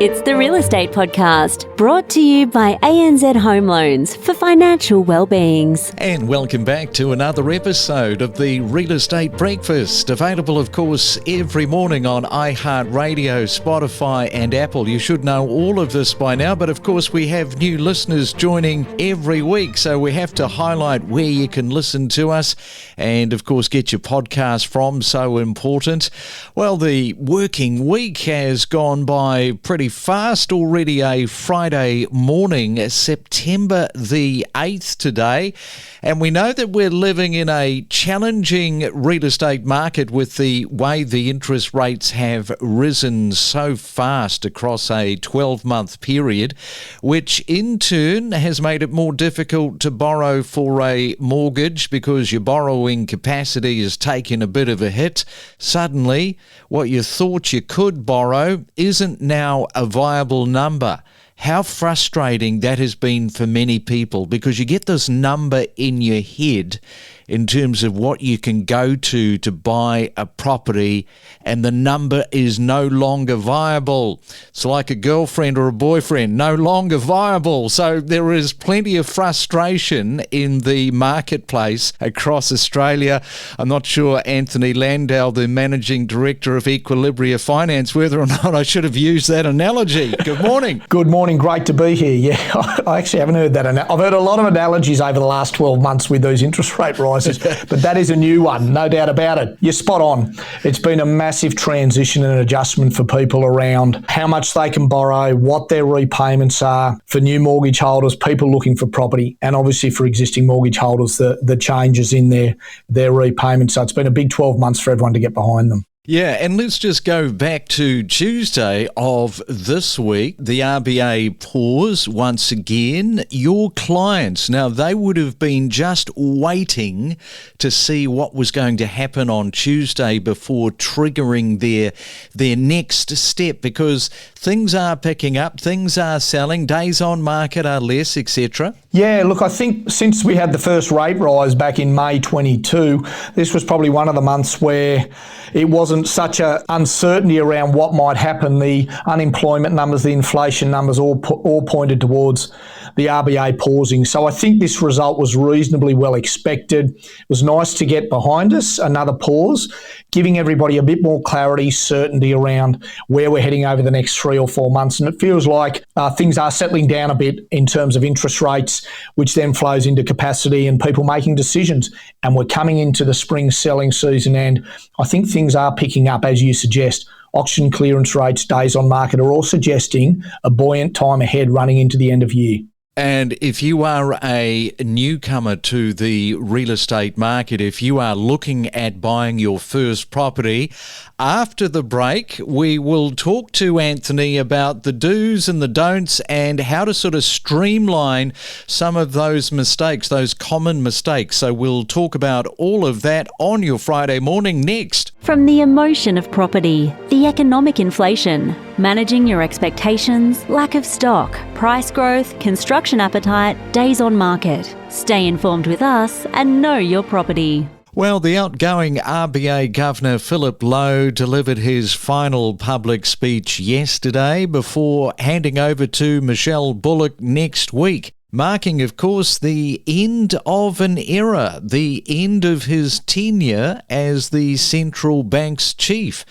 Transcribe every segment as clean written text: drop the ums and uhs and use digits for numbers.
It's the Real Estate Podcast, brought to you by ANZ Home Loans for financial well-beings. And welcome back to another episode of the Real Estate Breakfast, available, of course, every morning on iHeartRadio, Spotify and Apple. You should know all of this by now, but of course we have new listeners joining every week, so we have to highlight where you can listen to us and, of course, get your podcast from. So important. Well, the working week has gone by pretty fast already. A Friday morning, September the 8th today, and we know that we're living in a challenging real estate market with the way the interest rates have risen so fast across a 12-month period, which in turn has made it more difficult to borrow for a mortgage because your borrowing capacity has taken a bit of a hit. Suddenly, what you thought you could borrow isn't now a viable number. How frustrating that has been for many people, because you get this number in your head in terms of what you can go to buy a property, and the number is no longer viable. It's like a girlfriend or a boyfriend, no longer viable. So there is plenty of frustration in the marketplace across Australia. I'm not sure, Anthony Landahl, the Managing Director of Equilibria Finance, whether or not I should have used that analogy. Good morning. Good morning. Great to be here. Yeah, I actually haven't heard that. I've heard a lot of analogies over the last 12 months with those interest rate rises, but that is a new one, no doubt about it. You're spot on. It's been a massive transition and adjustment for people around how much they can borrow, what their repayments are for new mortgage holders, people looking for property, and obviously for existing mortgage holders, the changes in their repayments. So it's been a big 12 months for everyone to get behind them. Yeah, and let's just go back to Tuesday of this week. The RBA pause once again. Your clients, now they would have been just waiting to see what was going to happen on Tuesday before triggering their next step, because things are picking up, things are selling, days on market are less, etc. Yeah, look, I think since we had the first rate rise back in May 22, this was probably one of the months where it wasn't such a uncertainty around what might happen. The unemployment numbers, the inflation numbers all pointed towards the RBA pausing. So I think this result was reasonably well expected. It was nice to get behind us, another pause, giving everybody a bit more clarity, certainty around where we're heading over the next 3 or 4 months. And it feels like things are settling down a bit in terms of interest rates, which then flows into capacity and people making decisions. And we're coming into the spring selling season, and I think things are picking up, as you suggest. Auction clearance rates, days on market are all suggesting a buoyant time ahead running into the end of year. And if you are a newcomer to the real estate market, if you are looking at buying your first property, after the break, we will talk to Anthony about the do's and the don'ts and how to sort of streamline some of those mistakes, those common mistakes. So we'll talk about all of that on your Friday morning next. From the emotion of property, the economic inflation, managing your expectations, lack of stock, price growth, construction appetite, days on market. Stay informed with us and know your property. Well, the outgoing RBA Governor Philip Lowe delivered his final public speech yesterday before handing over to Michelle Bullock next week, marking, of course, the end of an era, the end of his tenure as the central bank's chief.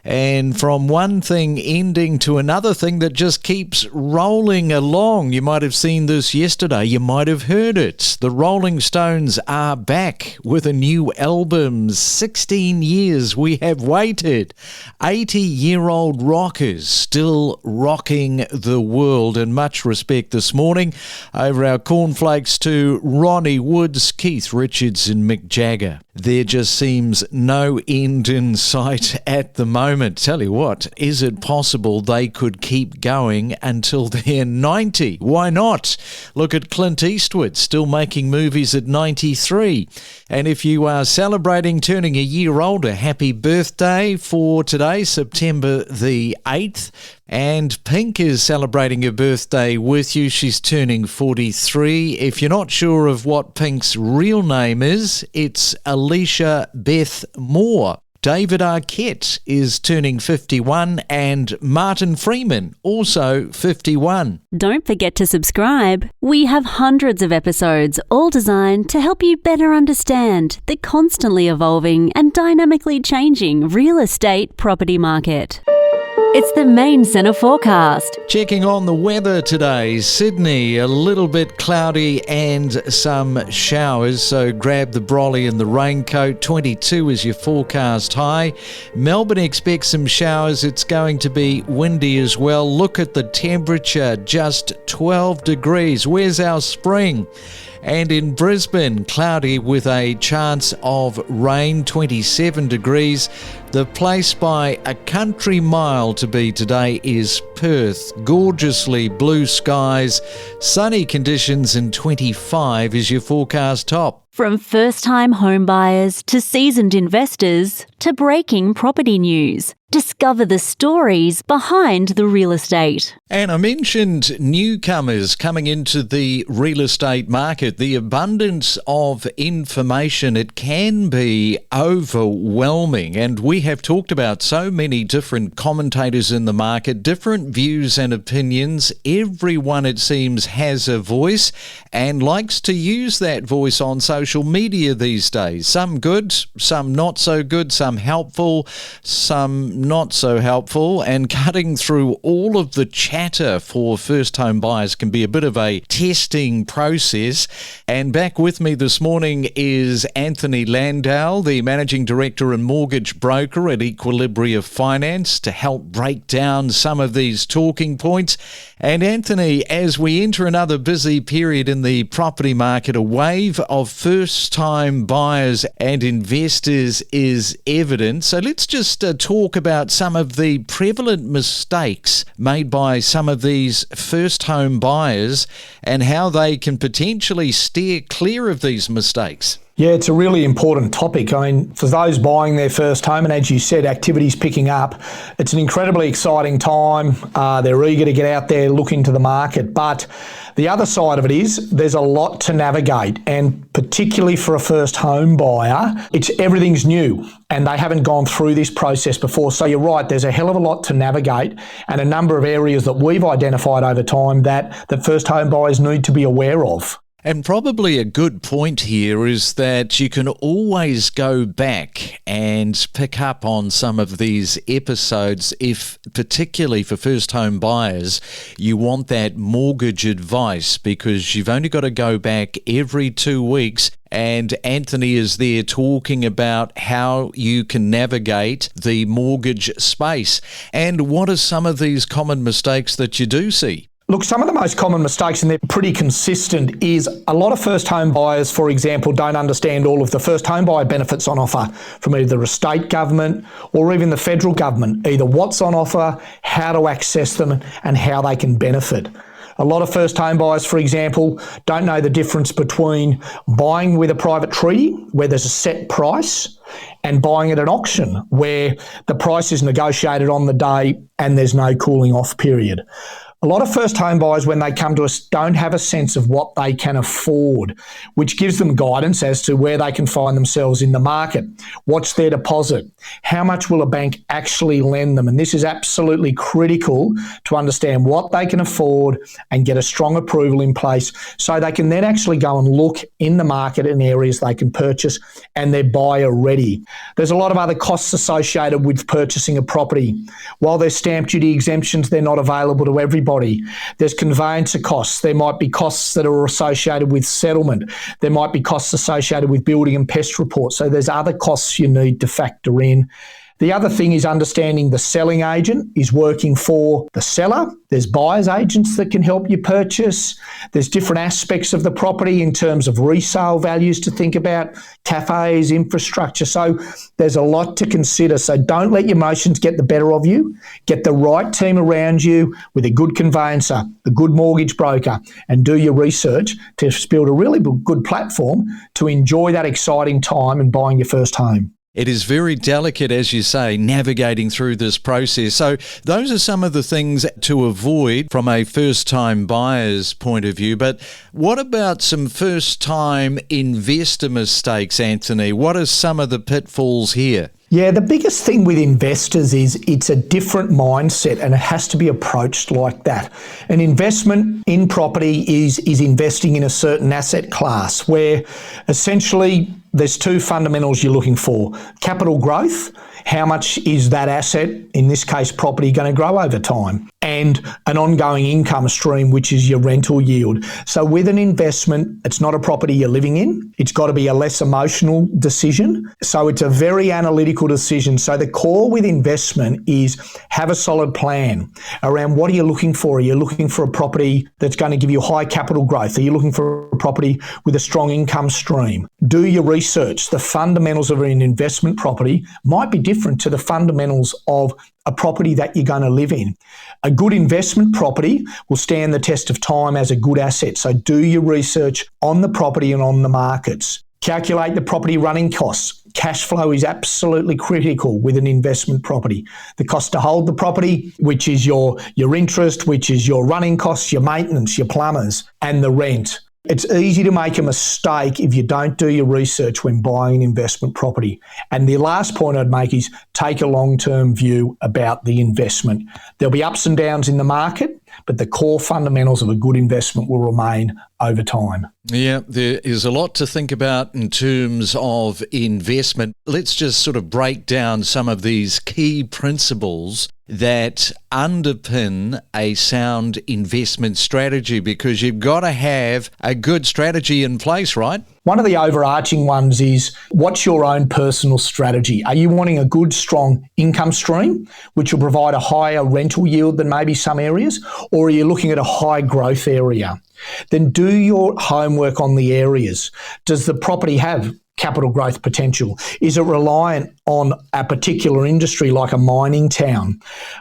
And from one thing ending to another thing that just keeps rolling along. You might have seen this yesterday. You might have heard it. The Rolling Stones are back with a new album. 16 years we have waited. 80-year-old rockers still rocking the world. And much respect this morning over our cornflakes to Ronnie Woods, Keith Richards and Mick Jagger. There just seems no end in sight at the moment. Tell you what, is it possible they could keep going until they're 90? Why not? Look at Clint Eastwood, still making movies at 93. And if you are celebrating turning a year older, happy birthday for today, September the 8th. And Pink is celebrating her birthday with you. She's turning 43. If you're not sure of what Pink's real name is, it's Alicia Beth Moore. David Arquette is turning 51 and Martin Freeman also 51. Don't forget to subscribe. We have hundreds of episodes, all designed to help you better understand the constantly evolving and dynamically changing real estate property market. It's the Main Centre forecast. Checking on the weather today. Sydney, a little bit cloudy and some showers, so grab the brolly and the raincoat. 22 is your forecast high. Melbourne expects some showers. It's going to be windy as well. Look at the temperature, just 12 degrees. Where's our spring? And in Brisbane, cloudy with a chance of rain, 27 degrees. The place by a country mile to be today is Perth. Gorgeously blue skies, sunny conditions, and 25 is your forecast top. From first-time home buyers to seasoned investors to breaking property news, discover the stories behind the real estate. And I mentioned newcomers coming into the real estate market. The abundance of information, it can be overwhelming. And we have talked about so many different commentators in the market, different views and opinions. Everyone, it seems, has a voice and likes to use that voice on social media these days. Some good, some not so good, some helpful, some not so helpful, and cutting through all of the chatter for first home buyers can be a bit of a testing process. And back with me this morning is Anthony Landahl, the Managing Director and Mortgage Broker at Equilibria Finance, to help break down some of these talking points. And Anthony, as we enter another busy period in the property market, a wave of first-time buyers and investors is evident. So let's just talk about some of the prevalent mistakes made by some of these first home buyers and how they can potentially steer clear of these mistakes. Yeah, it's a really important topic. I mean, for those buying their first home, and as you said, activity's picking up, it's an incredibly exciting time. They're eager to get out there, look into the market. But the other side of it is there's a lot to navigate, and particularly for a first home buyer, everything's new and they haven't gone through this process before. So you're right, there's a hell of a lot to navigate and a number of areas that we've identified over time that the first home buyers need to be aware of. And probably a good point here is that you can always go back and pick up on some of these episodes if, particularly for first home buyers, you want that mortgage advice, because you've only got to go back every 2 weeks. And Anthony is there talking about how you can navigate the mortgage space. And what are some of these common mistakes that you do see? Look, some of the most common mistakes, and they're pretty consistent, is a lot of first home buyers, for example, don't understand all of the first home buyer benefits on offer from either the state government or even the federal government, either what's on offer, how to access them, and how they can benefit. A lot of first home buyers, for example, don't know the difference between buying with a private treaty, where there's a set price, and buying at an auction, where the price is negotiated on the day and there's no cooling off period. A lot of first home buyers, when they come to us, don't have a sense of what they can afford, which gives them guidance as to where they can find themselves in the market. What's their deposit? How much will a bank actually lend them? And this is absolutely critical to understand what they can afford and get a strong approval in place so they can then actually go and look in the market in areas they can purchase and they're buyer ready. There's a lot of other costs associated with purchasing a property. While there's stamp duty exemptions, they're not available to everybody. There's conveyancer costs. There might be costs that are associated with settlement. There might be costs associated with building and pest reports. So there's other costs you need to factor in. The other thing is understanding the selling agent is working for the seller. There's buyer's agents that can help you purchase. There's different aspects of the property in terms of resale values to think about, cafes, infrastructure. So there's a lot to consider. So don't let your emotions get the better of you. Get the right team around you with a good conveyancer, a good mortgage broker, and do your research to build a really good platform to enjoy that exciting time in buying your first home. It is very delicate, as you say, navigating through this process. So those are some of the things to avoid from a first-time buyer's point of view. But what about some first-time investor mistakes, Anthony? What are some of the pitfalls here? Yeah, the biggest thing with investors is it's a different mindset and it has to be approached like that. An investment in property is investing in a certain asset class where essentially there's two fundamentals you're looking for. Capital growth, how much is that asset, in this case property, going to grow over time? And an ongoing income stream, which is your rental yield. So with an investment, it's not a property you're living in. It's got to be a less emotional decision. So it's a very analytical decision. So the core with investment is have a solid plan around what are you looking for? Are you looking for a property that's going to give you high capital growth? Are you looking for a property with a strong income stream? Do your research. The fundamentals of an investment property might be different to the fundamentals of a property that you're going to live in. A good investment property will stand the test of time as a good asset. So do your research on the property and on the markets. Calculate the property running costs. Cash flow is absolutely critical with an investment property. The cost to hold the property, which is your interest, which is your running costs, your maintenance, your plumbers, and the rent. It's easy to make a mistake if you don't do your research when buying an investment property. And the last point I'd make is take a long-term view about the investment. There'll be ups and downs in the market, but the core fundamentals of a good investment will remain over time. Yeah, there is a lot to think about in terms of investment. Let's just sort of break down some of these key principles that underpin a sound investment strategy, because you've got to have a good strategy in place, right? One of the overarching ones is, what's your own personal strategy? Are you wanting a good, strong income stream, which will provide a higher rental yield than maybe some areas? Or are you looking at a high growth area? Then do your homework on the areas. Does the property have capital growth potential? Is it reliant on a particular industry like a mining town?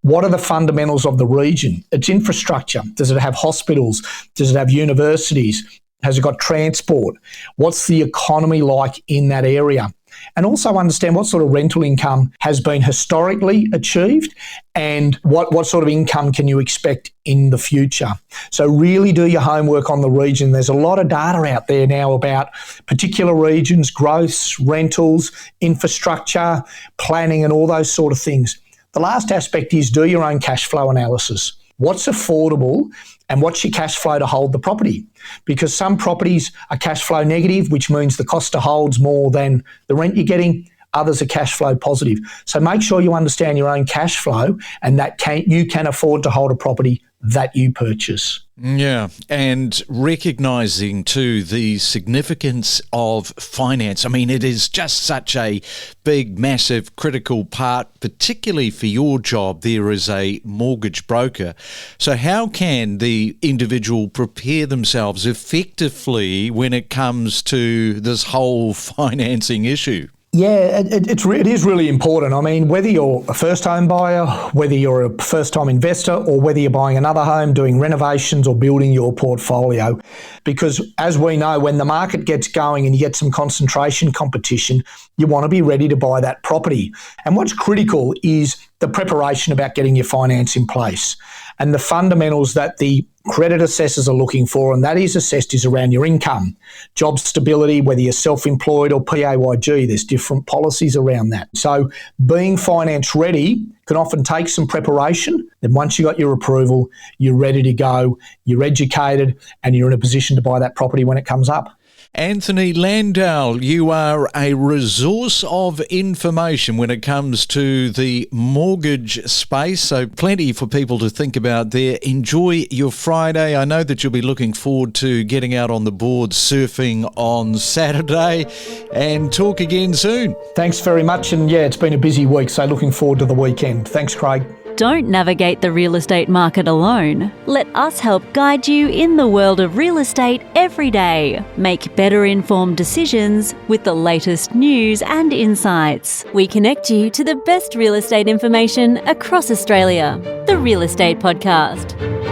What are the fundamentals of the region? Its infrastructure. Does it have hospitals? Does it have universities? Has it got transport? What's the economy like in that area? And also understand what sort of rental income has been historically achieved and what sort of income can you expect in the future. So really do your homework on the region. There's a lot of data out there now about particular regions, growths, rentals, infrastructure, planning and all those sort of things. The last aspect is do your own cash flow analysis. What's affordable and what's your cash flow to hold the property? Because some properties are cash flow negative, which means the cost to hold's more than the rent you're getting. Others are cash flow positive. So make sure you understand your own cash flow and that you can afford to hold a property that you purchase. Yeah, and recognising too the significance of finance. I mean, it is just such a big, massive, critical part, particularly for your job there as a mortgage broker. So how can the individual prepare themselves effectively when it comes to this whole financing issue? Yeah, it is really important. I mean, whether you're a first home buyer, whether you're a first time investor, or whether you're buying another home, doing renovations or building your portfolio, because as we know, when the market gets going and you get some concentration competition, you want to be ready to buy that property. And what's critical is the preparation about getting your finance in place and the fundamentals that the credit assessors are looking for, and that is assessed is around your income, job stability, whether you're self-employed or PAYG, there's different policies around that. So being finance ready can often take some preparation. Then once you got your approval, you're ready to go, you're educated, and you're in a position to buy that property when it comes up. Anthony Landahl, you are a resource of information when it comes to the mortgage space, so plenty for people to think about there. Enjoy your Friday. I know that you'll be looking forward to getting out on the board surfing on Saturday, and talk again soon. Thanks very much, and yeah, it's been a busy week, so looking forward to the weekend. Thanks, Craig. Don't navigate the real estate market alone. Let us help guide you in the world of real estate every day. Make better informed decisions with the latest news and insights. We connect you to the best real estate information across Australia. The Real Estate Podcast.